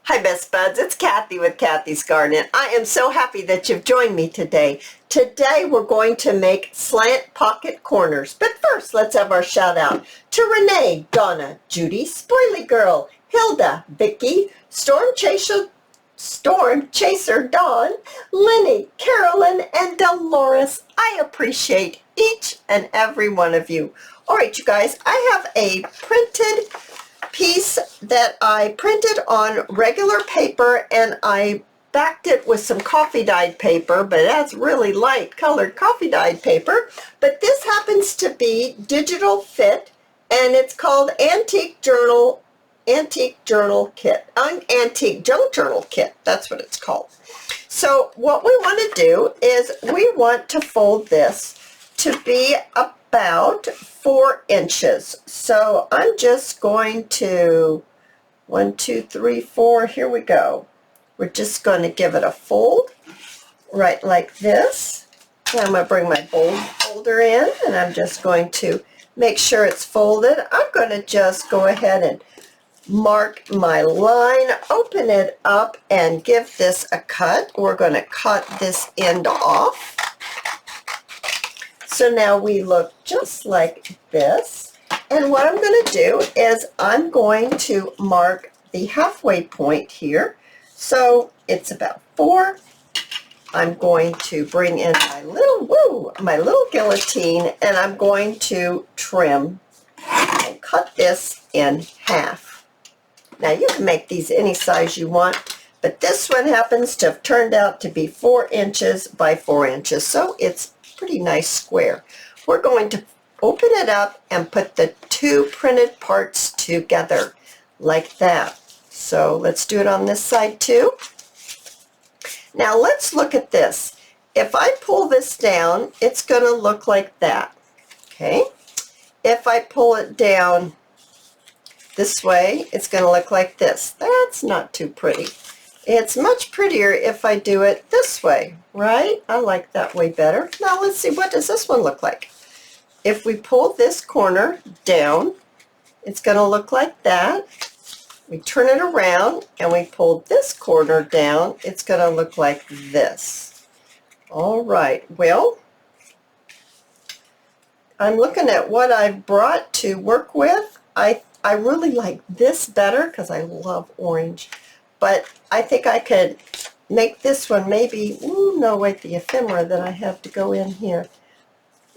Hi Best Buds, it's Cathy with Cathy's Garden. I am so happy that you've joined me today. Today we're going to make slant pocket corners. But first, let's have our shout out to Renee, Donna, Judy, Spoily Girl, Hilda, Vicky, Storm Chaser, Dawn, Lenny, Carolyn, and Dolores. I appreciate each and every one of you. All right, you guys, I have a printed piece that I printed on regular paper, and I backed it with some coffee dyed paper, but that's really light colored coffee dyed paper. But this happens to be digital fit, and it's called Antique Junk Journal Kit. That's what it's called. So what we want to do is we want to fold this to be about 4 inches. So I'm just going to 1, 2, 3, 4. Here we go. We're just going to give it a fold right like this. And I'm going to bring my folder in, and I'm just going to make sure it's folded. I'm going to just go ahead and mark my line, open it up, and give this a cut. We're going to cut this end off. So now we look just like this. And what I'm going to do is I'm going to mark the halfway point here. So it's about 4. I'm going to bring in my little guillotine, and I'm going to trim and cut this in half. Now you can make these any size you want, but this one happens to have turned out to be 4 inches by 4 inches. So it's pretty nice square. We're going to open it up and put the 2 printed parts together like that. So let's do it on this side too. Now let's look at this. If I pull this down, it's going to look like that. Okay. If I pull it down this way, it's going to look like this. That's not too pretty. It's much prettier if I do it this way, right? I like that way better. Now let's see, what does this one look like? If we pull this corner down, it's going to look like that. We turn it around and we pull this corner down, it's going to look like this. All right, well, I'm looking at what I've brought to work with. I really like this better because I love orange. But I think I could make this one maybe, the ephemera that I have to go in here.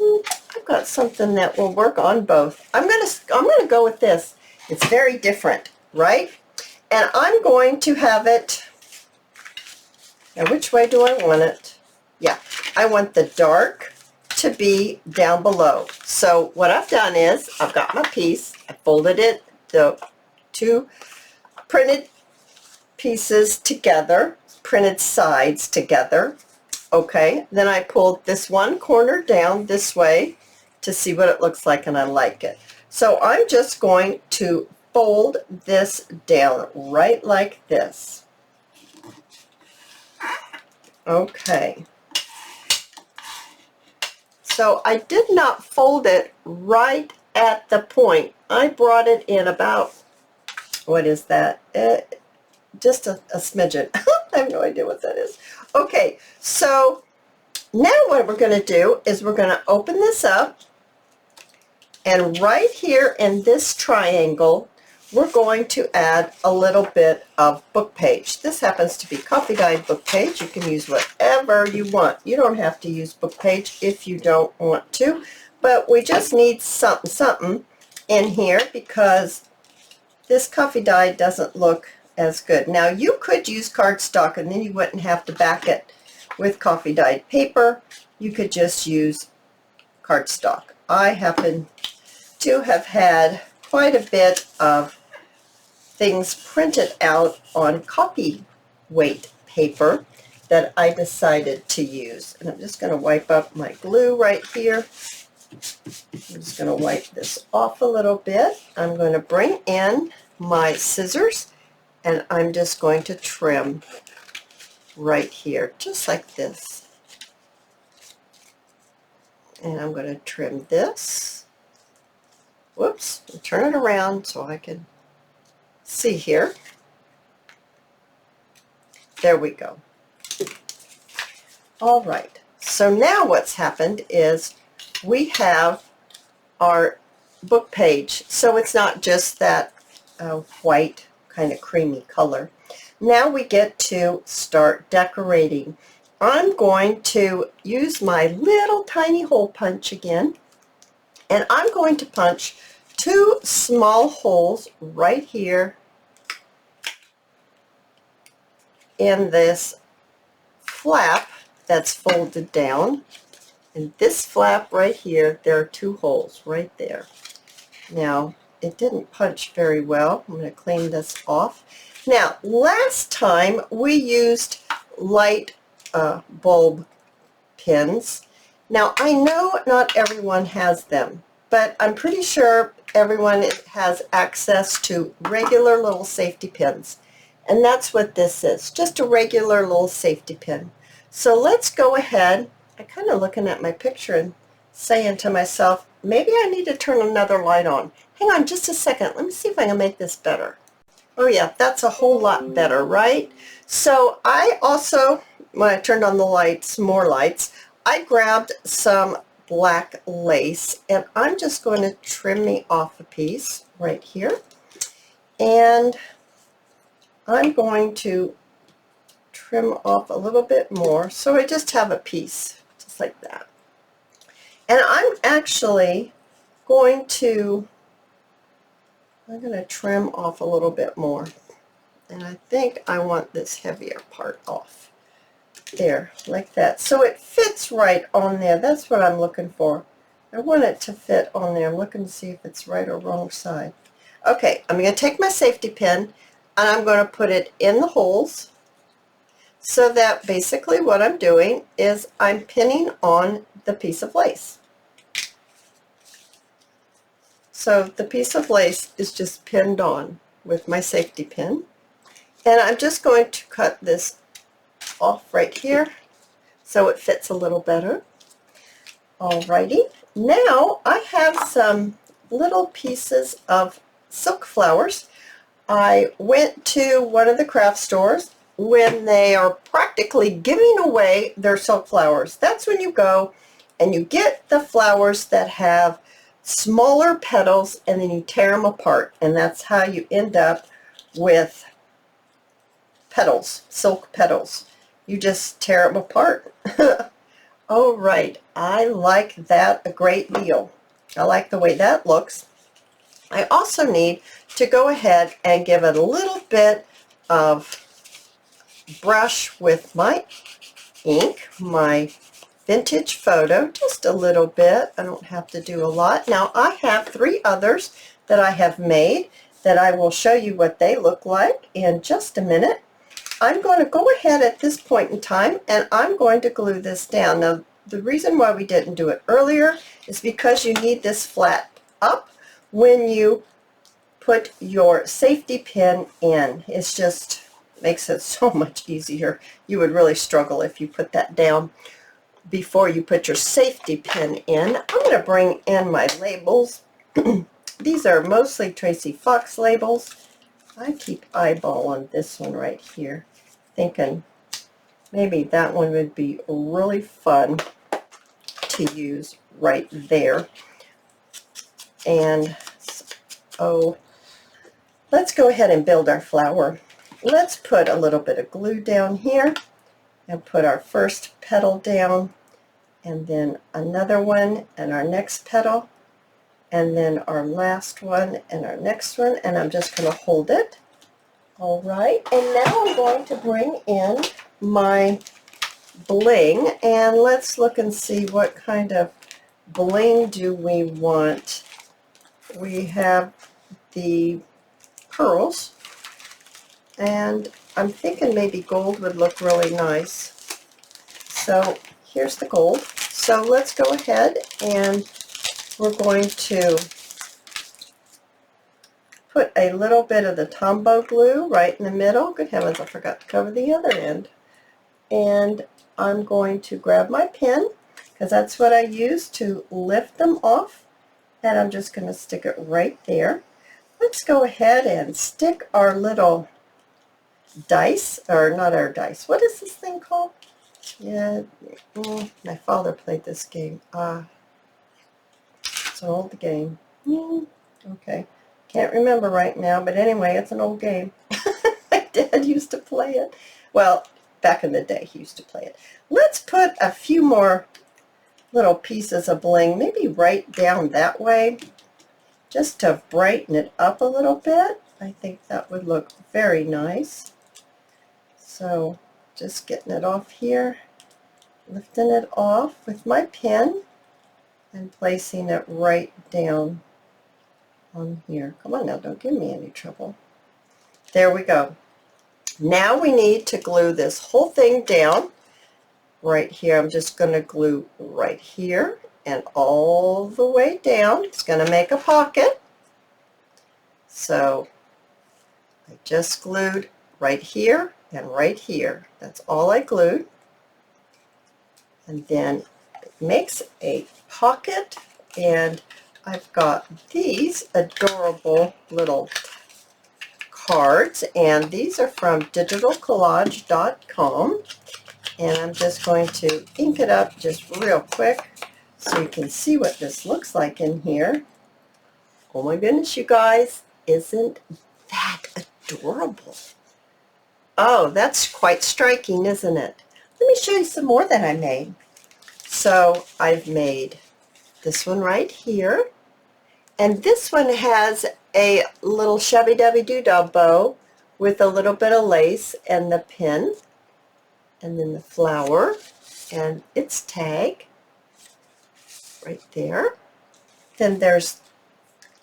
I've got something that will work on both. I'm gonna go with this. It's very different, right? And I'm going to have it, now which way do I want it? Yeah, I want the dark to be down below. So what I've done is I've got my piece, I folded it, the 2 printed pieces together, printed sides together. Okay, then I pulled this one corner down this way to see what it looks like, and I like it. So I'm just going to fold this down right like this. Okay. So I did not fold it right at the point. I brought it in about, what is that? Just a smidgen. I have no idea what that is. Okay, so now what we're going to do is we're going to open this up, and right here in this triangle, we're going to add a little bit of book page. This happens to be coffee dyed book page. You can use whatever you want. You don't have to use book page if you don't want to, but we just need something in here because this coffee dye doesn't look as good. Now you could use cardstock, and then you wouldn't have to back it with coffee dyed paper. You could just use cardstock. I happen to have had quite a bit of things printed out on copy weight paper that I decided to use. And I'm just going to wipe up my glue right here. I'm just going to wipe this off a little bit. I'm going to bring in my scissors, and I'm just going to trim right here, just like this. And I'm going to trim this. Whoops, turn it around so I can see here. There we go. All right, so now what's happened is we have our book page, so it's not just that white kind of creamy color. Now we get to start decorating. I'm going to use my little tiny hole punch again, and I'm going to punch 2 small holes right here in this flap that's folded down. And this flap right here, there are 2 holes right there. Now, it didn't punch very well. I'm going to clean this off. Now, last time we used light bulb pins. Now, I know not everyone has them, but I'm pretty sure everyone has access to regular little safety pins. And that's what this is, just a regular little safety pin. So let's go ahead. I'm kind of looking at my picture and saying to myself, maybe I need to turn another light on. Hang on just a second. Let me see if I can make this better. Oh yeah, that's a whole lot better, right? So I also, when I turned on the lights, more lights, I grabbed some black lace, and I'm just going to trim me off a piece right here. And I'm going to trim off a little bit more, so I just have a piece, just like that. And I'm actually going to trim off a little bit more. And I think I want this heavier part off. There, like that. So it fits right on there. That's what I'm looking for. I want it to fit on there. I'm looking to see if it's right or wrong side. Okay, I'm going to take my safety pin and I'm going to put it in the holes, so that basically what I'm doing is I'm pinning on the piece of lace. So the piece of lace is just pinned on with my safety pin. And I'm just going to cut this off right here so it fits a little better. Alrighty, now I have some little pieces of silk flowers. I went to one of the craft stores when they are practically giving away their silk flowers. That's when you go and you get the flowers that have smaller petals and then you tear them apart, and that's how you end up with petals, silk petals. You just tear them apart. All right, I like that a great deal. I like the way that looks. I also need to go ahead and give it a little bit of brush with my ink, my vintage photo, just a little bit. I don't have to do a lot. Now I have 3 others that I have made that I will show you what they look like in just a minute. I'm going to go ahead at this point in time and I'm going to glue this down. Now the reason why we didn't do it earlier is because you need this flat up when you put your safety pin in. It's just makes it so much easier. You would really struggle if you put that down before you put your safety pin in. I'm going to bring in my labels. These are mostly Tracy Fox labels. I keep eyeballing this one right here, thinking maybe that one would be really fun to use right there. And so let's go ahead and build our flower. Let's put a little bit of glue down here and put our first petal down, and then another one and our next petal, and then our last one and our next one, and I'm just going to hold it. All right, and now I'm going to bring in my bling, and let's look and see what kind of bling do we want. We have the pearls, and I'm thinking maybe gold would look really nice. So here's the gold. So let's go ahead and we're going to put a little bit of the Tombow glue right in the middle. Good heavens, I forgot to cover the other end. And I'm going to grab my pen, because that's what I use to lift them off, and I'm just going to stick it right there. Let's go ahead and stick our little dice, or not our dice. What is this thing called? Yeah, my father played this game. It's an old game. Okay, can't remember right now, but anyway, it's an old game. My dad used to play it. Well, back in the day, he used to play it. Let's put a few more little pieces of bling, maybe right down that way, just to brighten it up a little bit. I think that would look very nice. So just getting it off here, lifting it off with my pen and placing it right down on here. Come on now, don't give me any trouble. There we go. Now we need to glue this whole thing down right here. I'm just going to glue right here and all the way down. It's going to make a pocket. So I just glued right here and right here. That's all I glued. And then it makes a pocket, and I've got these adorable little cards, and these are from digitalcollage.com, and I'm just going to ink it up just real quick so you can see what this looks like in here. Oh my goodness, you guys, isn't that adorable? Oh, that's quite striking, isn't it? Let me show you some more that I made. So I've made this one right here, and this one has a little shabby-dabby-doo-dah bow with a little bit of lace and the pin, and then the flower and its tag right there. Then there's,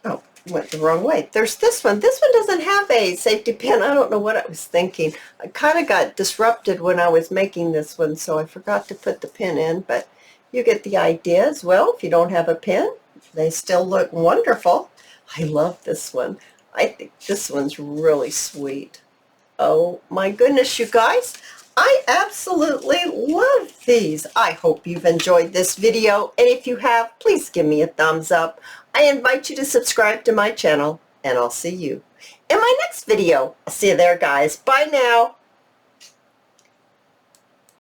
oh, went the wrong way. There's this one. This one doesn't have a safety pin. I don't know what I was thinking. I kind of got disrupted when I was making this one, so I forgot to put the pin in, but you get the idea as well. If you don't have a pin, they still look wonderful. I love this one. I think this one's really sweet. Oh my goodness, you guys. I absolutely love these. I hope you've enjoyed this video, and if you have, please give me a thumbs up. I invite you to subscribe to my channel, and I'll see you in my next video. I'll see you there, guys. Bye now.